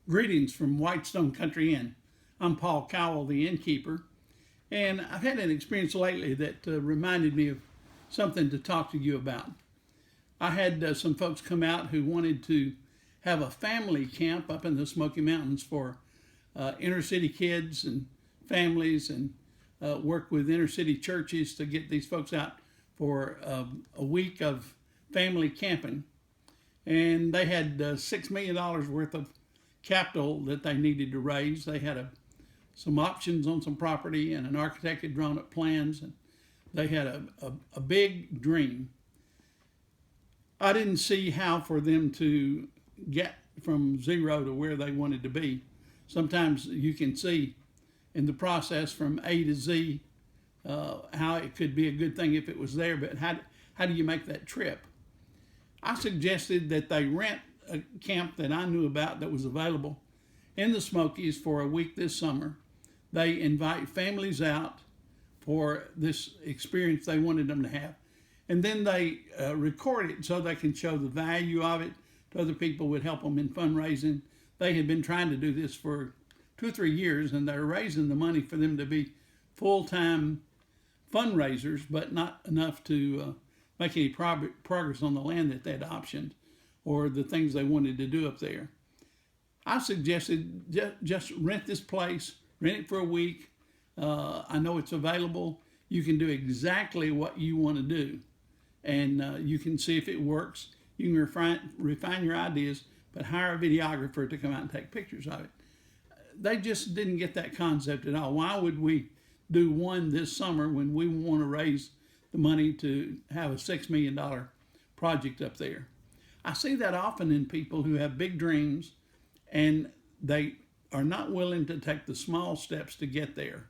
Greetings from Whitestone Country Inn. I'm Paul Cowell, the innkeeper, and I've had an experience lately that reminded me of something to talk to you about. I had some folks come out who wanted to have a family camp up in the Smoky Mountains for inner city kids and families, and work with inner city churches to get these folks out for a week of family camping. And they had $6 million worth of capital that they needed to raise. They had some options on some property, and an architect had drawn up plans, and they had a big dream. I didn't see how for them to get from zero to where they wanted to be. Sometimes you can see in the process from A to Z how it could be a good thing if it was there, but how do you make that trip? I suggested that they rent a camp that I knew about that was available in the Smokies for a week this summer. They invite families out for this experience they wanted them to have. And then they record it so they can show the value of it to other people, would help them in fundraising. They had been trying to do this for 2 or 3 years, and they're raising the money for them to be full-time fundraisers, but not enough to make any progress on the land that they had optioned or the things they wanted to do up there. I suggested just rent this place, rent it for a week. I know it's available. You can do exactly what you want to do, and you can see if it works. You can refine your ideas, but hire a videographer to come out and take pictures of it. They just didn't get that concept at all. Why would we do one this summer when we want to raise the money to have a $6 million project up there? I see that often in people who have big dreams, and they are not willing to take the small steps to get there.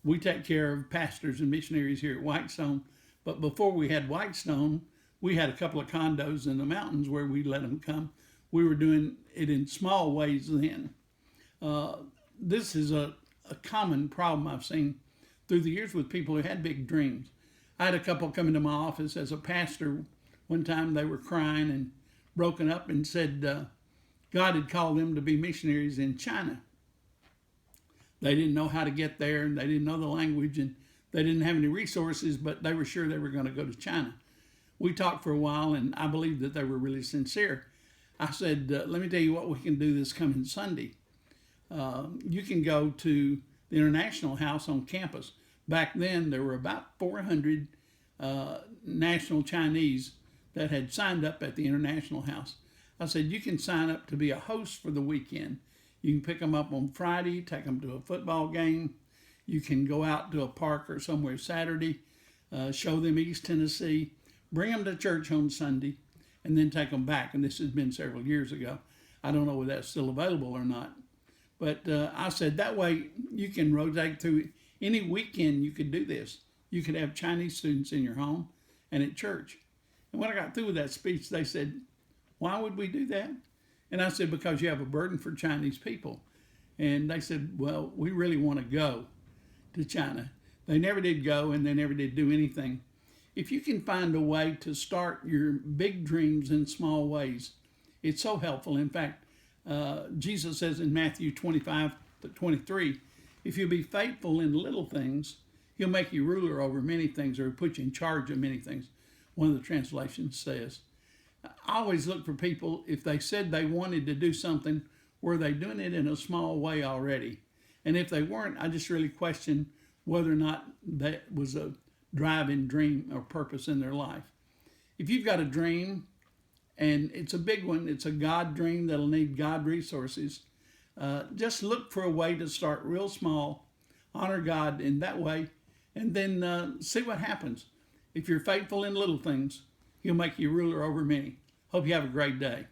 We take care of pastors and missionaries here at Whitestone, but before we had Whitestone, we had a couple of condos in the mountains where we let them come. We were doing it in small ways then. This is a common problem I've seen through the years with people who had big dreams. I had a couple come into my office as a pastor. One time they were crying and broken up and said God had called them to be missionaries in China. They didn't know how to get there, and they didn't know the language, and they didn't have any resources, but they were sure they were going to go to China. We talked for a while, and I believed that they were really sincere. I said, let me tell you what we can do this coming Sunday. You can go to the International House on campus. Back then, there were about 400 national Chinese that had signed up at the International House. I said, you can sign up to be a host for the weekend. You can pick them up on Friday, take them to a football game. You can go out to a park or somewhere Saturday, show them East Tennessee, bring them to church on Sunday, and then take them back. And this has been several years ago. I don't know whether that's still available or not. But I said, that way you can rotate through any weekend. You could do this. You could have Chinese students in your home and at church. And when I got through with that speech, they said, why would we do that? And I said, because you have a burden for Chinese people. And they said, well, we really want to go to China. They never did go, and they never did do anything. If you can find a way to start your big dreams in small ways, it's so helpful. In fact, Jesus says in Matthew 25-23, if you'll be faithful in little things, he'll make you ruler over many things, or put you in charge of many things. One of the translations says. I always look for people, if they said they wanted to do something, were they doing it in a small way already? And if they weren't, I just really question whether or not that was a driving dream or purpose in their life. If you've got a dream, and it's a big one, it's a God dream that'll need God resources, just look for a way to start real small, honor God in that way, and then see what happens. If you're faithful in little things, he'll make you ruler over many. Hope you have a great day.